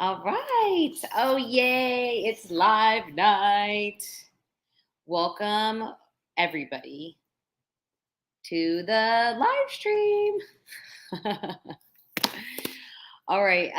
All right. Oh, yay. It's live night. Welcome, everybody, to the live stream. All right.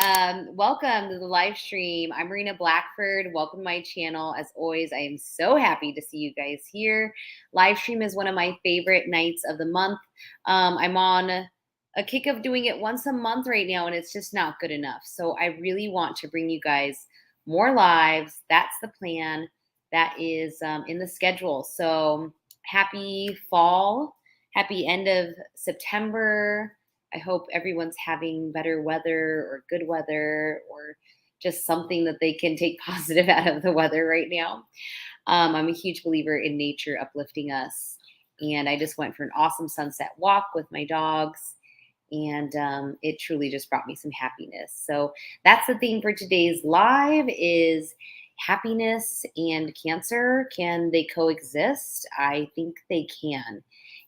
Welcome to the live stream. I'm Marina Blackford. Welcome to my channel. As always, I am so happy to see you guys here. Live stream is one of my favorite nights of the month. I'm on a kick of doing it once a month right now, and it's just not good enough. So I really want to bring you guys more lives. That's the plan. That is in the schedule. So happy fall. Happy end of September. I hope everyone's having better weather or good weather or just something that they can take positive out of the weather right now. I'm a huge believer in nature uplifting us. And I just went for an awesome sunset walk with my dogs. And it truly just brought me some happiness. So that's the theme for today's live is happiness and cancer. Can they coexist? I think they can.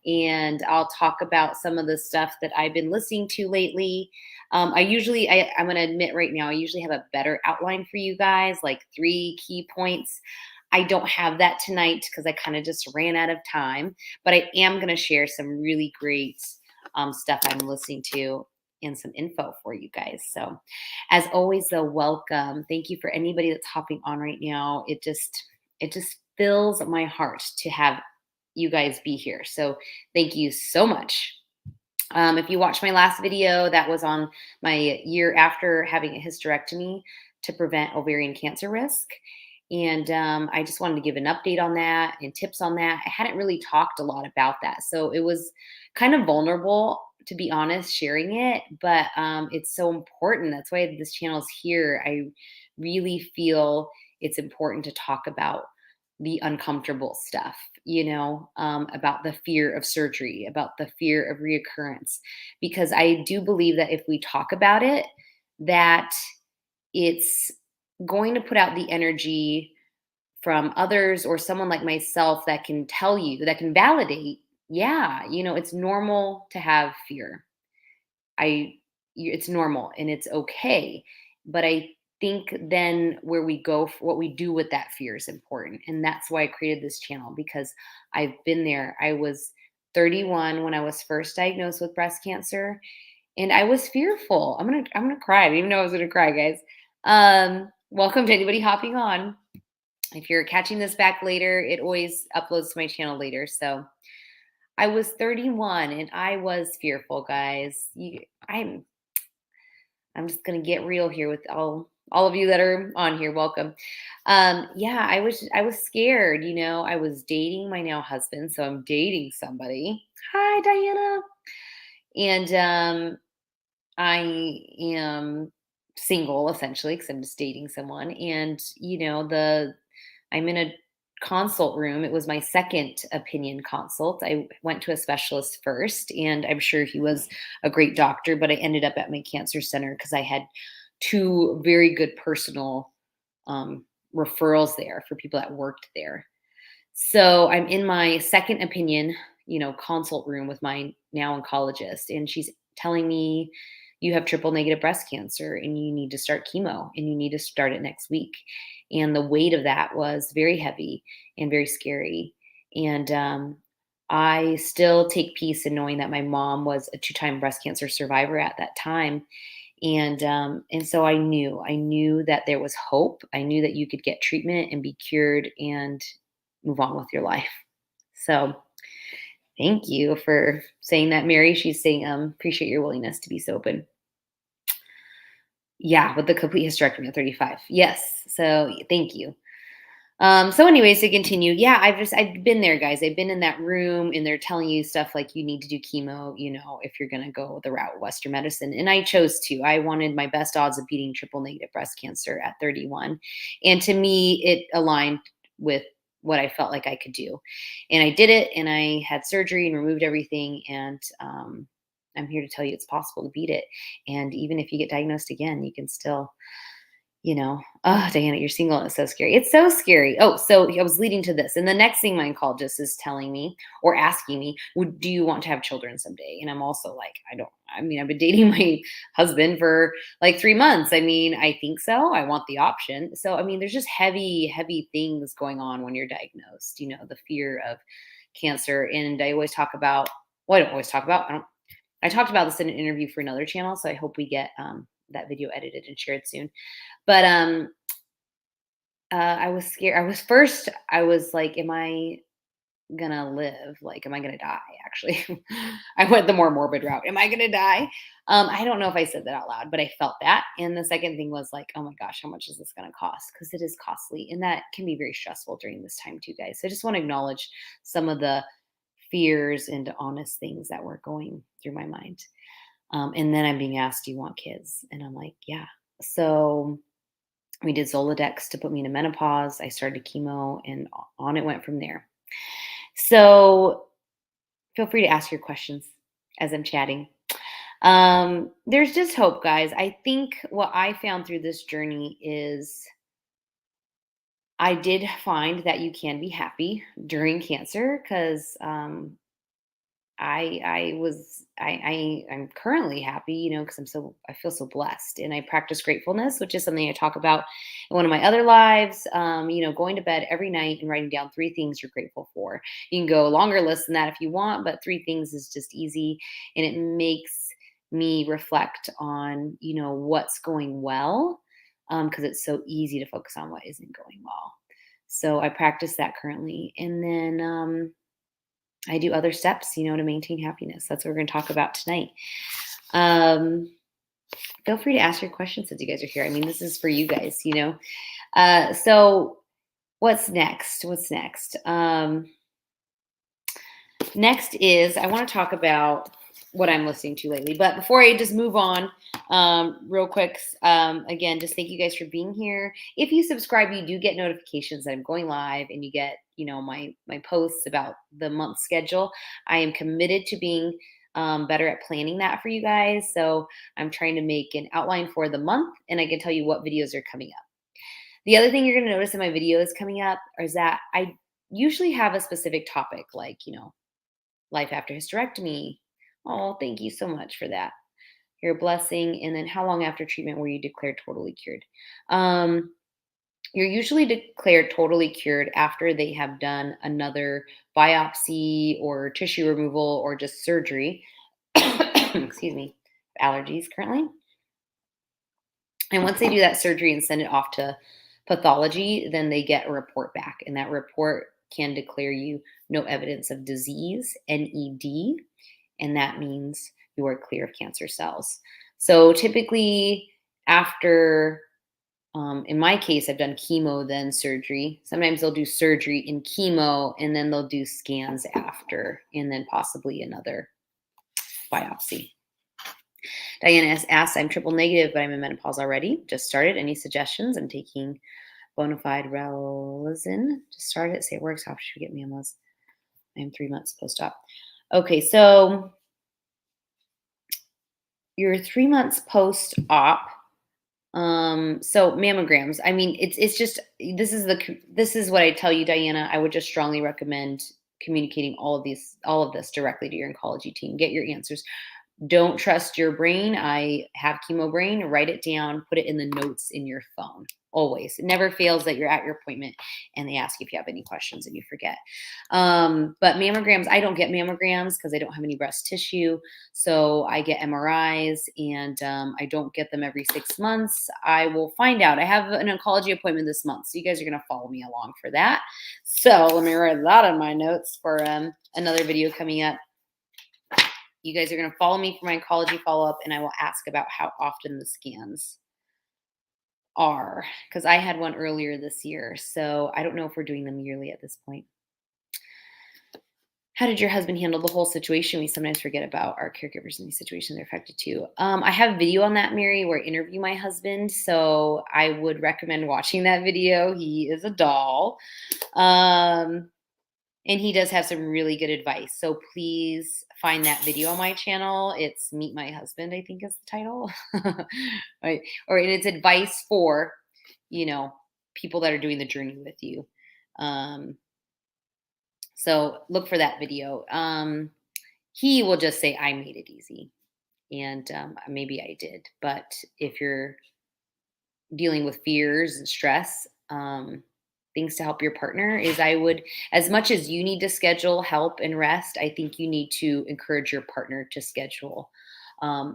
And I'll talk about some of the stuff that I've been listening to lately. I'm going to admit right now, I usually have a better outline for you guys, like 3 key points. I don't have that tonight because I kind of just ran out of time, but I am going to share some really great stuff I'm listening to and some info for you guys. So, as always, though, welcome. Thank you for anybody that's hopping on right now. It just fills my heart to have you guys be here. So, thank you so much. If you watched my last video, that was on my year after having a hysterectomy to prevent ovarian cancer risk. And I just wanted to give an update on that and tips on that. I hadn't really talked a lot about that. So it was kind of vulnerable, to be honest, sharing it, but it's so important. That's why this channel is here. I really feel it's important to talk about the uncomfortable stuff, about the fear of surgery, about the fear of reoccurrence, because I do believe that if we talk about it, that it's going to put out the energy from others or someone like myself that can tell you, that can validate, yeah, it's normal to have fear. It's normal and it's okay. But I think then where we go, what we do with that fear is important. And that's why I created this channel, because I've been there. I was 31 when I was first diagnosed with breast cancer, and I was fearful. I'm gonna cry. I didn't even know I was gonna cry, guys. Welcome to anybody hopping on. If you're catching this back later, it always uploads to my channel later. So I was 31 and I was fearful, guys. I'm just gonna get real here with all of you that are on here. Welcome. Yeah, I was scared. I was dating my now husband, so I'm dating somebody. Hi, Diana. And I am single essentially because I'm just dating someone. And I'm in a consult room. It was my second opinion consult. I went to a specialist first, and I'm sure he was a great doctor, but I ended up at my cancer center because I had 2 very good personal um, referrals there for people that worked there. So I'm in my second opinion, consult room with my now oncologist, and she's telling me you have triple negative breast cancer and you need to start chemo and you need to start it next week. And the weight of that was very heavy and very scary. And I still take peace in knowing that my mom was a 2-time breast cancer survivor at that time. And so I knew that there was hope. I knew that you could get treatment and be cured and move on with your life. So thank you for saying that, Mary. She's saying, appreciate your willingness to be so open. Yeah, with the complete hysterectomy at 35. Yes. So thank you. So anyways, to continue, yeah, I've been there, guys. I've been in that room and they're telling you stuff like you need to do chemo, if you're going to go the route of Western medicine. And I chose to. I wanted my best odds of beating triple negative breast cancer at 31. And to me, it aligned with what I felt like I could do. And I did it, and I had surgery and removed everything. And I'm here to tell you it's possible to beat it. And even if you get diagnosed again, you can still Oh, Diana, you're single and it's so scary. It's so scary. Oh, so I was leading to this. And the next thing my oncologist is telling me or asking me, do you want to have children someday? And I'm also like, I've been dating my husband for like 3 months. I think so. I want the option. So, there's just heavy, heavy things going on when you're diagnosed, the fear of cancer. And I always talk about, well, I don't always talk about, I talked about this in an interview for another channel. So I hope we get that video edited and shared soon. But I was scared. I was like, am I gonna live? Like, am I gonna die? Actually, I went the more morbid route. Am I gonna die? I don't know if I said that out loud, but I felt that. And the second thing was like, oh my gosh, how much is this gonna cost? Because it is costly, and that can be very stressful during this time too, guys. So I just want to acknowledge some of the fears and honest things that were going through my mind. And then I'm being asked, do you want kids? And I'm like, yeah. So we did Zoladex to put me into menopause. I started chemo and on it went from there. So feel free to ask your questions as I'm chatting. There's just hope, guys. I think what I found through this journey is I did find that you can be happy during cancer because I'm currently happy, because I feel so blessed, and I practice gratefulness, which is something I talk about in one of my other lives. Going to bed every night and writing down 3 things you're grateful for. You can go a longer list than that if you want, but 3 things is just easy, and it makes me reflect on, what's going well, because it's so easy to focus on what isn't going well. So I practice that currently, and then I do other steps, to maintain happiness. That's what we're going to talk about tonight. Feel free to ask your questions since you guys are here. This is for you guys. So what's next? Next is I want to talk about what I'm listening to lately. But before I just move on, real quick, again, just thank you guys for being here. If you subscribe, you do get notifications that I'm going live, and you get, my posts about the month schedule. I am committed to being better at planning that for you guys. So I'm trying to make an outline for the month, and I can tell you what videos are coming up. The other thing you're going to notice in my videos coming up is that I usually have a specific topic, like, life after hysterectomy. Oh, thank you so much for that. You're a blessing. And then how long after treatment were you declared totally cured? You're usually declared totally cured after they have done another biopsy or tissue removal or just surgery. Excuse me, allergies currently. And once they do that surgery and send it off to pathology, then they get a report back. And that report can declare you no evidence of disease, NED, and that means you are clear of cancer cells. So typically after, in my case, I've done chemo, then surgery. Sometimes they'll do surgery and chemo, and then they'll do scans after, and then possibly another biopsy. Diana asks, I'm triple negative, but I'm in menopause already. Just started. Any suggestions? I'm taking Bonafide Relazin. Just started. Say it works. How should we get mammals? I am 3 months post-op. Okay, so you're 3 months post-op. So mammograms. It's just this is what I tell you, Diana. I would just strongly recommend communicating all of this directly to your oncology team. Get your answers. Don't trust your brain. I have chemo brain. Write it down. Put it in the notes in your phone. Always. It never fails that you're at your appointment and they ask you if you have any questions and you forget. But mammograms, I don't get mammograms because I don't have any breast tissue. So I get MRIs, and I don't get them every 6 months. I will find out. I have an oncology appointment this month. So you guys are going to follow me along for that. So let me write that on my notes for another video coming up. You guys are going to follow me for my oncology follow-up, and I will ask about how often the scans are, because I had one earlier this year. So I don't know if we're doing them yearly at this point. How did your husband handle the whole situation? We sometimes forget about our caregivers in these situations. They're affected too. I have a video on that, Mary, where I interview my husband. So I would recommend watching that video. He is a doll. And he does have some really good advice. So please find that video on my channel. It's Meet My Husband, I think is the title. Right. And it's advice for people that are doing the journey with you. So look for that video. He will just say, I made it easy. And maybe I did. But if you're dealing with fears and stress, things to help your partner is I would, as much as you need to schedule help and rest, I think you need to encourage your partner to schedule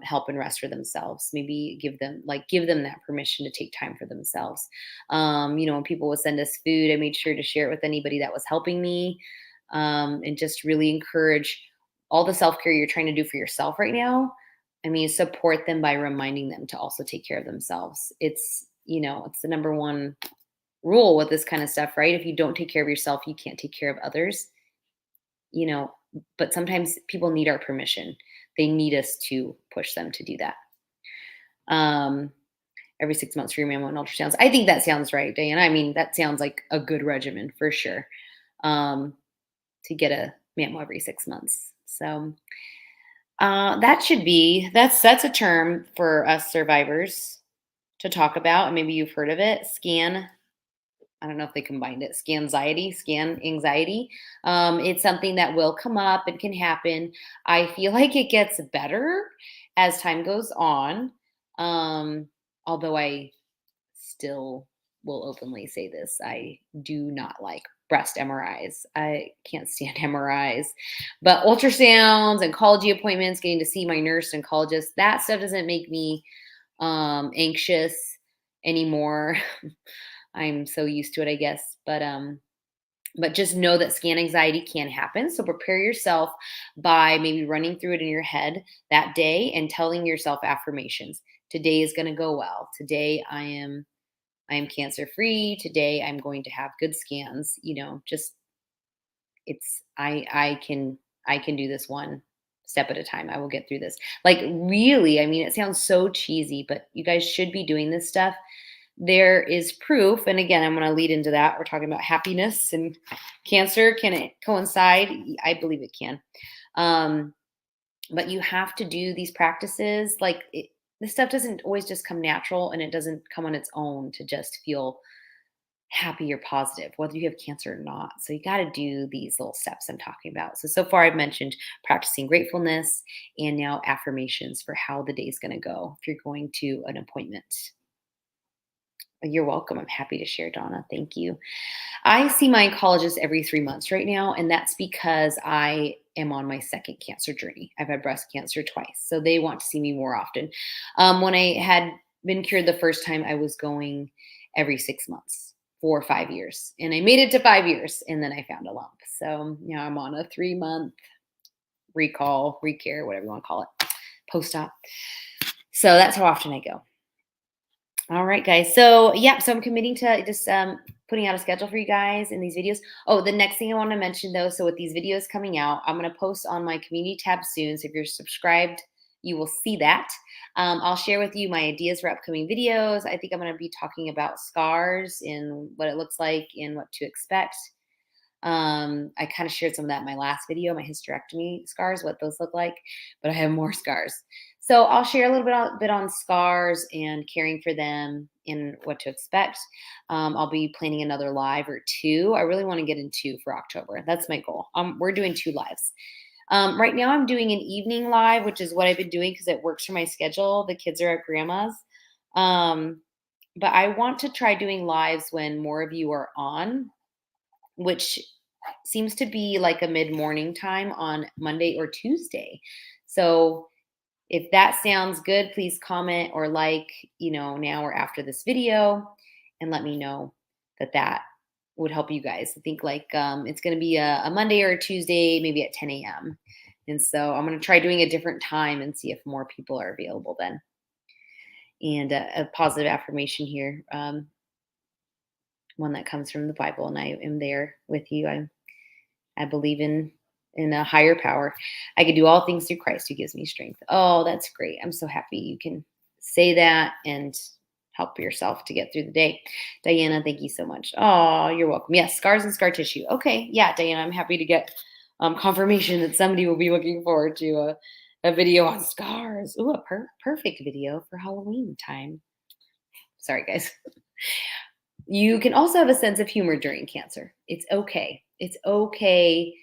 help and rest for themselves. Maybe give them that permission to take time for themselves. When people would send us food, I made sure to share it with anybody that was helping me, and just really encourage all the self care you're trying to do for yourself right now. I mean, support them by reminding them to also take care of themselves. It's the number one rule with this kind of stuff, right? If you don't take care of yourself, you can't take care of others, you know, but sometimes people need our permission. They need us to push them to do that. Every 6 months for your mammo and ultrasounds. I think that sounds right, Diana. I mean, that sounds like a good regimen for sure. To get a mammo every 6 months. So that's a term for us survivors to talk about. And maybe you've heard of it. I don't know if they combined it. Scan anxiety. It's something that will come up and can happen. I feel like it gets better as time goes on. Although I still will openly say this. I do not like breast MRIs. I can't stand MRIs. But ultrasounds and oncology appointments, getting to see my nurse and oncologist, that stuff doesn't make me anxious anymore. I'm so used to it, I guess. But just know that scan anxiety can happen. So prepare yourself by maybe running through it in your head that day and telling yourself affirmations. Today is going to go well. Today I am cancer free. Today I'm going to have good scans. Just I can do this one step at a time. I will get through this. Like really, I mean, it sounds so cheesy, but you guys should be doing this stuff. There is proof, and again, I'm going to lead into that. We're talking about happiness and cancer. Can it coincide? I believe it can. But you have to do these practices. This stuff doesn't always just come natural, and it doesn't come on its own to just feel happy or positive, whether you have cancer or not. So you got to do these little steps I'm talking about. So far I've mentioned practicing gratefulness and now affirmations for how the day's going to go if you're going to an appointment. You're welcome. I'm happy to share, Donna. Thank you. I see my oncologist every 3 months right now, and that's because I am on my second cancer journey. I've had breast cancer twice, so they want to see me more often. When I had been cured the first time, I was going every 6 months for 5 years, and I made it to 5 years, and then I found a lump. So now I'm on a 3-month recare, whatever you want to call it, post-op. So that's how often I go. All right, guys. So I'm committing to just putting out a schedule for you guys in these videos. Oh, the next thing I want to mention though, so with these videos coming out, I'm going to post on my community tab soon. So if you're subscribed, you will see that. I'll share with you my ideas for upcoming videos. I think I'm going to be talking about scars and what it looks like and what to expect. I kind of shared some of that in my last video, my hysterectomy scars, what those look like, but I have more scars. So I'll share a little bit on scars and caring for them and what to expect. I'll be planning another live or 2. I really want to get in 2 for October. That's my goal. We're doing 2 lives. Right now I'm doing an evening live, which is what I've been doing because it works for my schedule. The kids are at grandma's. But I want to try doing lives when more of you are on, which seems to be like a mid-morning time on Monday or Tuesday. So if that sounds good, please comment or now or after this video and let me know that would help you guys. I think it's going to be a Monday or a Tuesday, maybe at 10 a.m. And so I'm going to try doing a different time and see if more people are available then. And a positive affirmation here, one that comes from the Bible, and I am there with you. I believe in a higher power. I can do all things through Christ who gives me strength. Oh, that's great. I'm so happy you can say that and help yourself to get through the day. Diana, thank you so much. Oh, you're welcome. Yes, scars and scar tissue. Okay. Yeah, Diana, I'm happy to get confirmation that somebody will be looking forward to a video on scars. Ooh, a perfect video for Halloween time. Sorry, guys. You can also have a sense of humor during cancer. It's okay. It's okay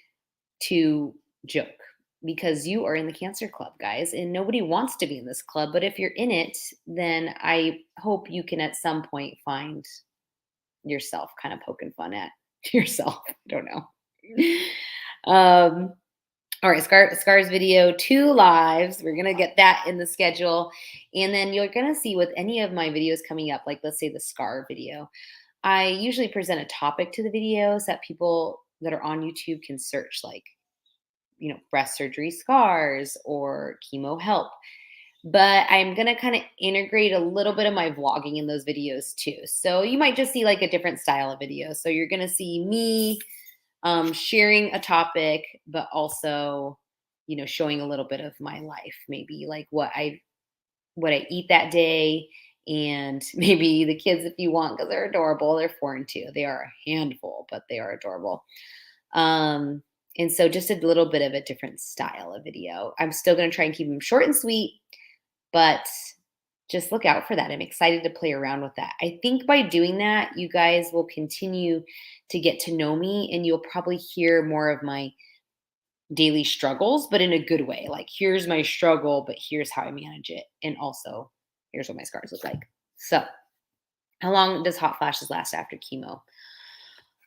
to joke because you are in the cancer club, guys, and nobody wants to be in this club. But if you're in it, then I hope you can at some point find yourself kind of poking fun at yourself. I don't know. Um, all right, scars video, 2 lives. We're gonna get that in the schedule, and then you're gonna see with any of my videos coming up, like let's say the scar video. I usually present a topic to the video so that people that are on YouTube can search, like breast surgery scars or chemo help. But I'm gonna kind of integrate a little bit of my vlogging in those videos too. So you might just see like a different style of video. So you're gonna see me sharing a topic, but also, showing a little bit of my life, maybe like what I eat that day, and maybe the kids if you want, because they're adorable. They're 4 and 2. They are a handful, but they are adorable. Um, and so just a little bit of a different style of video. I'm still going to try and keep them short and sweet, but just look out for that. I'm excited to play around with that. I think by doing that, you guys will continue to get to know me, and you'll probably hear more of my daily struggles, but in a good way. Like, here's my struggle, but here's how I manage it. And also, here's what my scars look like. So, how long does hot flashes last after chemo?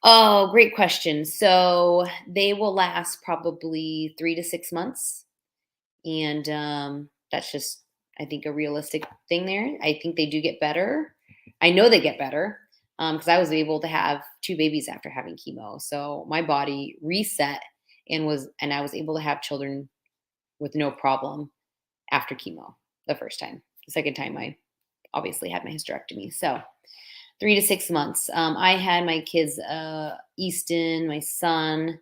Oh, great question. So, they will last probably 3 to 6 months. And that's just, I think, a realistic thing there. I think they do get better. I know they get better because I was able to have 2 babies after having chemo. So my body reset and I was able to have children with no problem after chemo the first time. The second time, I obviously had my hysterectomy. So 3 to 6 months. I had my kids, Easton, my son.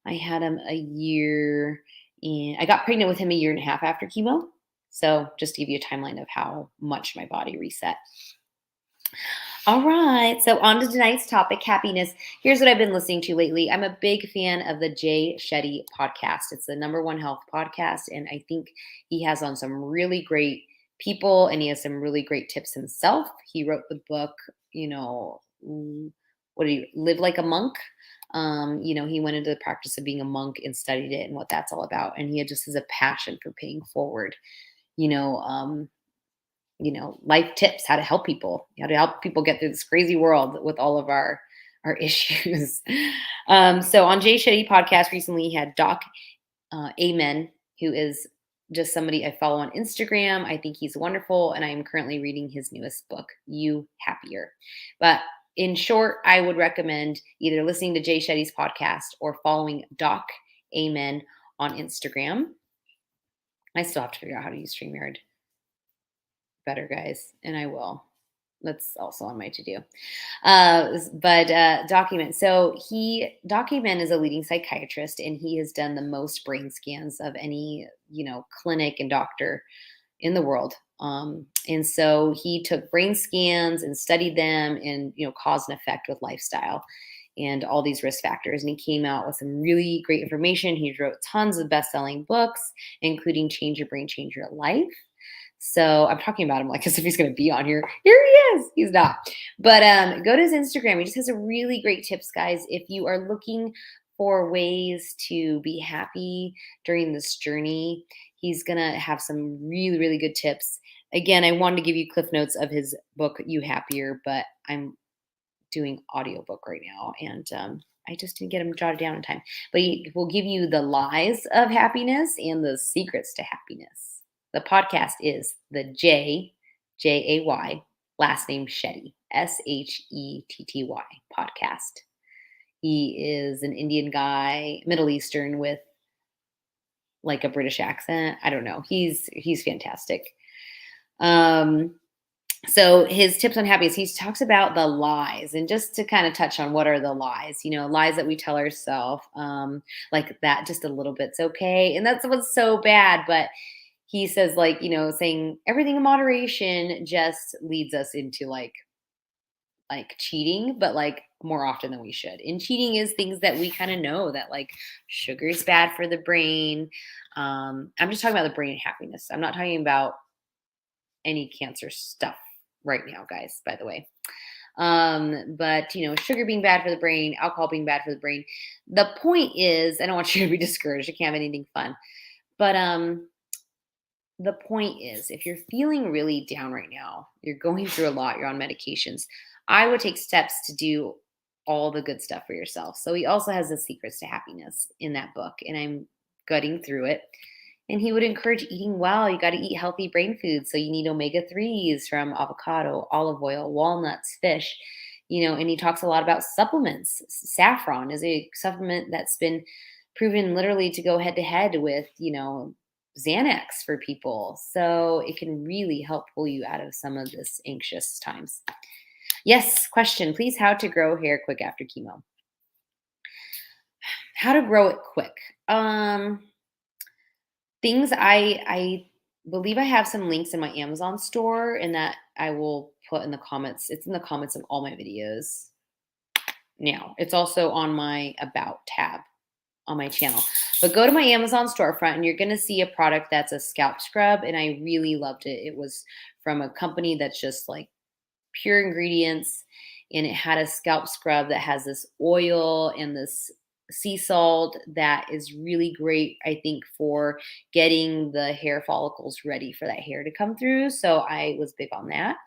I had him a year, and I got pregnant with him a year and a half after chemo. So just to give you a timeline of how much my body reset. All right. So on to tonight's topic, happiness. Here's what I've been listening to lately. I'm a big fan of the Jay Shetty podcast. It's the #1 health podcast. And I think he has on some really great people, and he has some really great tips himself. He wrote the book, what did he live like a monk? He went into the practice of being a monk and studied it and what that's all about. And he just has a passion for paying forward, you know, um, life tips, how to help people, how to help people get through this crazy world with all of our issues. So on Jay Shetty podcast recently, he had Doc Amen, who is just somebody I follow on Instagram. I think he's wonderful, and I am currently reading his newest book, You Happier. But in short, I would recommend either listening to Jay Shetty's podcast or following Doc Amen on Instagram. I still have to figure out how to use StreamYard better, guys, and I will. That's also on my to-do. But Document. So Document is a leading psychiatrist, and he has done the most brain scans of any, clinic and doctor in the world. And so he took brain scans and studied them and, cause and effect with lifestyle and all these risk factors. And he came out with some really great information. He wrote tons of best-selling books, including Change Your Brain, Change Your Life. So I'm talking about him like as if he's going to be on here. Here he is. He's not. But go to his Instagram. He just has a really great tips, guys. If you are looking for ways to be happy during this journey, he's going to have some really, really good tips. Again, I wanted to give you cliff notes of his book, You Happier, but I'm doing audiobook right now. And I just didn't get him jotted down in time. But he will give you the lies of happiness and the secrets to happiness. The podcast is the Jay, last name Shetty, Shetty podcast. He is an Indian guy, Middle Eastern with like a British accent. I don't know. He's fantastic. So his tips on happiness, he talks about the lies, and just to kind of touch on what are the lies, lies that we tell ourselves, like that just a little bit's okay. And that's what's so bad. But he says, like, saying everything in moderation just leads us into like cheating, but like more often than we should. And cheating is things that we kind of know that like sugar is bad for the brain. I'm just talking about the brain and happiness. I'm not talking about any cancer stuff right now, guys, by the way. But sugar being bad for the brain, alcohol being bad for the brain. The point is, I don't want you to be discouraged. You can't have anything fun. But the point is, if you're feeling really down right now, you're going through a lot, you're on medications, I would take steps to do all the good stuff for yourself. So he also has the secrets to happiness in that book, and I'm gutting through it. And he would encourage eating well. You got to eat healthy brain foods. So you need omega 3s from avocado, olive oil, walnuts, fish, and he talks a lot about supplements. Saffron is a supplement that's been proven literally to go head to head with, Xanax for people. So it can really help pull you out of some of this anxious times. Yes, question, please. How to grow hair quick after chemo? How to grow it quick? Things I believe I have some links in my Amazon store, and that I will put in the comments. It's in the comments of all my videos. Now, it's also on my About tab on my channel. But go to my Amazon storefront and you're going to see a product that's a scalp scrub, and I really loved it. It was from a company that's just like pure ingredients, and it had a scalp scrub that has this oil and this sea salt that is really great, I think, for getting the hair follicles ready for that hair to come through. So I was big on that.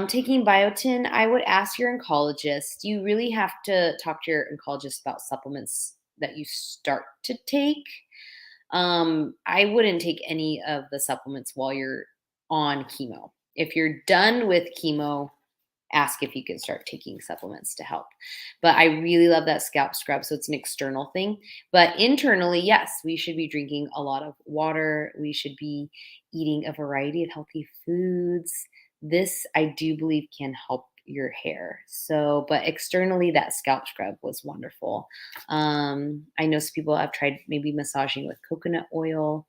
Taking biotin, I would ask your oncologist. You really have to talk to your oncologist about supplements that you start to take. I wouldn't take any of the supplements while you're on chemo. If you're done with chemo, ask if you can start taking supplements to help. But I really love that scalp scrub. So it's an external thing. But internally, yes, we should be drinking a lot of water. We should be eating a variety of healthy foods. This, I do believe, can help your hair. So, but externally, that scalp scrub was wonderful. I know some people have tried maybe massaging with coconut oil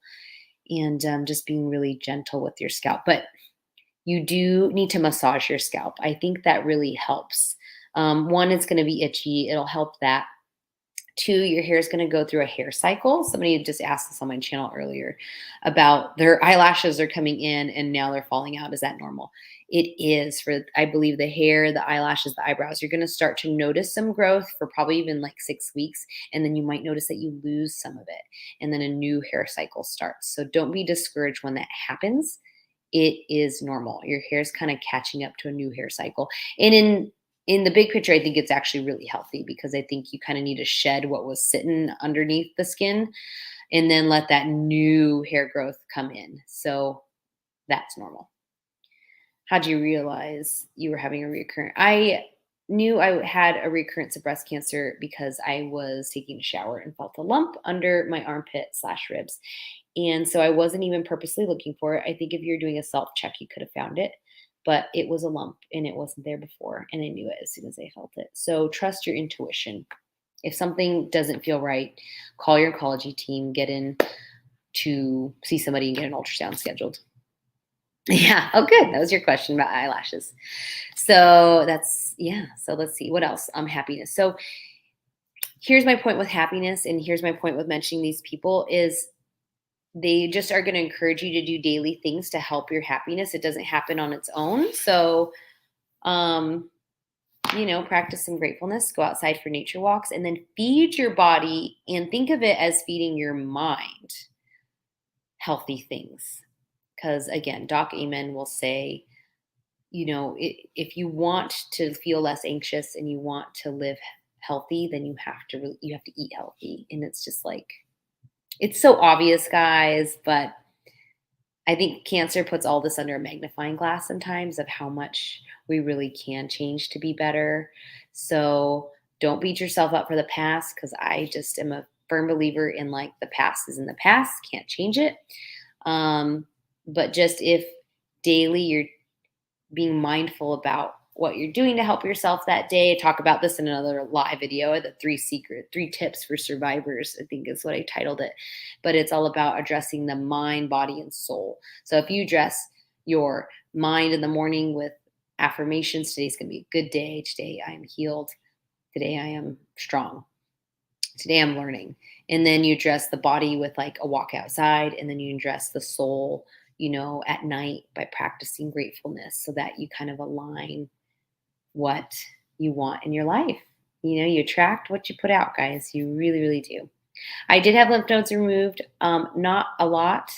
and just being really gentle with your scalp. But you do need to massage your scalp. I think that really helps. One, it's going to be itchy. It'll help that. Two, your hair is going to go through a hair cycle. Somebody just asked this on my channel earlier about their eyelashes are coming in and now they're falling out. Is that normal? It is for, I believe, the hair, the eyelashes, the eyebrows. You're going to start to notice some growth for probably even like 6 weeks. And then you might notice that you lose some of it. And then a new hair cycle starts. So don't be discouraged when that happens. It is normal. Your hair is kind of catching up to a new hair cycle. And in the big picture, I think it's actually really healthy, because I think you kind of need to shed what was sitting underneath the skin and then let that new hair growth come in. So that's normal. How'd you realize you were having a recurrent? I knew I had a recurrence of breast cancer because I was taking a shower and felt a lump under my armpit/ribs. And so I wasn't even purposely looking for it. I think if you're doing a self check, you could have found it, but it was a lump and it wasn't there before. And I knew it as soon as I felt it. So trust your intuition. If something doesn't feel right, call your oncology team, get in to see somebody and get an ultrasound scheduled. Yeah. Oh, good. That was your question about eyelashes. So that's, yeah. So let's see what else. Happiness. So here's my point with happiness. And here's my point with mentioning these people is they just are going to encourage you to do daily things to help your happiness. It doesn't happen on its own. So, practice some gratefulness, go outside for nature walks, and then feed your body, and think of it as feeding your mind healthy things. Because again, Doc Amen will say, if you want to feel less anxious and you want to live healthy, then you have to eat healthy. And it's just like, it's so obvious, guys, but I think cancer puts all this under a magnifying glass sometimes of how much we really can change to be better. So don't beat yourself up for the past, because I just am a firm believer in like the past is in the past, can't change it. But just if daily you're being mindful about what you're doing to help yourself that day. I talk about this in another live video, the 3 tips for survivors, I think is what I titled it. But it's all about addressing the mind, body, and soul. So if you address your mind in the morning with affirmations, today's going to be a good day. Today I am healed. Today I am strong. Today I'm learning. And then you address the body with like a walk outside, and then you address the soul, at night by practicing gratefulness, so that you kind of align what you want in your life. You attract what you put out, guys. You really, really do. I did have lymph nodes removed, not a lot.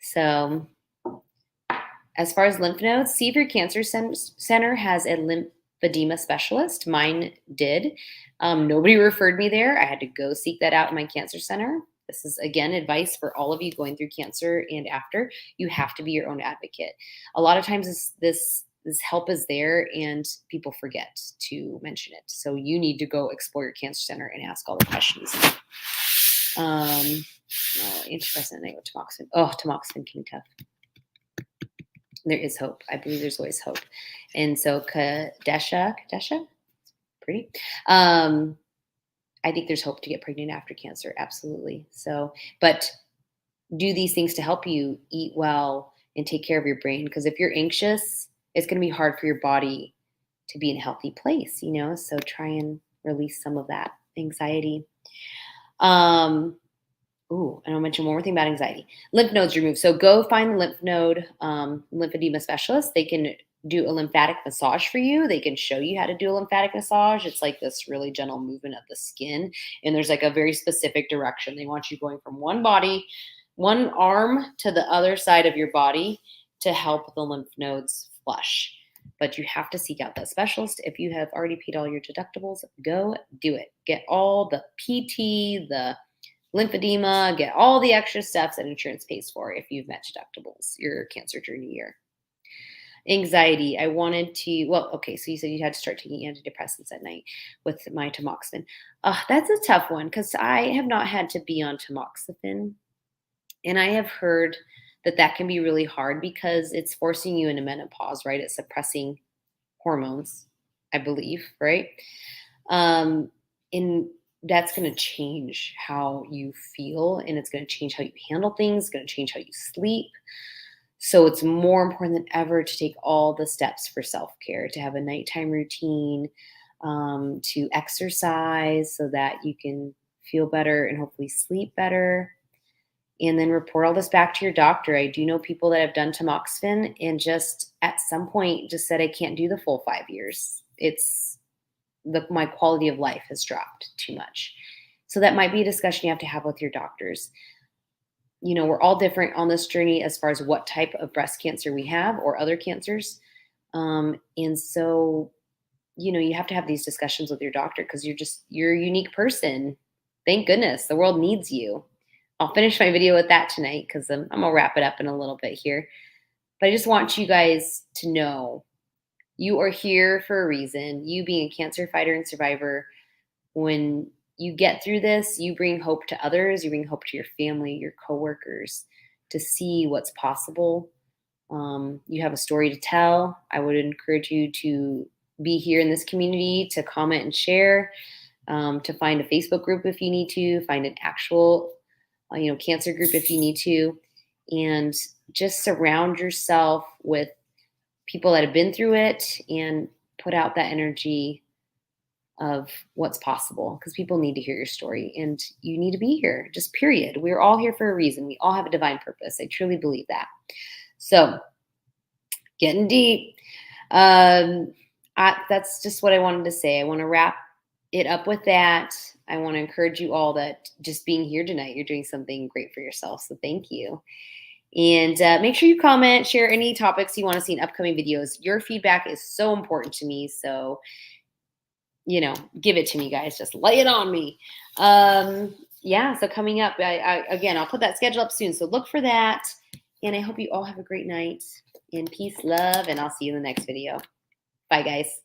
So as far as lymph nodes, see if your cancer center has a lymphedema specialist. Mine did. Nobody referred me there. I had to go seek that out in my cancer center. This is, again, advice for all of you going through cancer and after. You have to be your own advocate. A lot of times this help is there and people forget to mention it. So you need to go explore your cancer center and ask all the questions. Antidepressant, tamoxifen. Oh, tamoxifen can be tough. There is hope. I believe there's always hope. And so Kadesha, pretty. I think there's hope to get pregnant after cancer. Absolutely. So, but do these things to help you eat well and take care of your brain. Because if you're anxious, it's going to be hard for your body to be in a healthy place, So try and release some of that anxiety. And I'll mention one more thing about anxiety. Lymph nodes removed. So go find the lymph node lymphedema specialist. They can do a lymphatic massage for you. They can show you how to do a lymphatic massage. It's like this really gentle movement of the skin. And there's like a very specific direction. They want you going from one arm to the other side of your body to help the lymph nodes flush. But you have to seek out that specialist. If you have already paid all your deductibles, go do it. Get all the PT, the lymphedema, get all the extra steps that insurance pays for if you've met deductibles your cancer journey year. Anxiety. I wanted to, so you said you had to start taking antidepressants at night with my tamoxifen. That's a tough one because I have not had to be on tamoxifen. And I have heard that can be really hard because it's forcing you into menopause, right? It's suppressing hormones, I believe, right? And that's going to change how you feel, and it's going to change how you handle things. It's going to change how you sleep. So it's more important than ever to take all the steps for self-care, to have a nighttime routine, to exercise so that you can feel better and hopefully sleep better. And then report all this back to your doctor. I do know people that have done tamoxifen and just at some point just said, I can't do the full 5 years. My quality of life has dropped too much. So that might be a discussion you have to have with your doctors. We're all different on this journey as far as what type of breast cancer we have or other cancers. And so, you have to have these discussions with your doctor because you're a unique person. Thank goodness the world needs you. I'll finish my video with that tonight because I'm going to wrap it up in a little bit here. But I just want you guys to know you are here for a reason. You being a cancer fighter and survivor, when you get through this, you bring hope to others. You bring hope to your family, your coworkers, to see what's possible. You have a story to tell. I would encourage you to be here in this community, to comment and share, to find a Facebook group if you need to, find an actual cancer group if you need to, and just surround yourself with people that have been through it and put out that energy of what's possible because people need to hear your story and you need to be here, just period. We're all here for a reason. We all have a divine purpose. I truly believe that. So getting deep. That's just what I wanted to say. I want to wrap it up with that. I want to encourage you all that just being here tonight, you're doing something great for yourself. So thank you. And make sure you comment, share any topics you want to see in upcoming videos. Your feedback is so important to me. So, give it to me, guys. Just lay it on me. So coming up, again, I'll put that schedule up soon. So look for that. And I hope you all have a great night. And peace, love, and I'll see you in the next video. Bye, guys.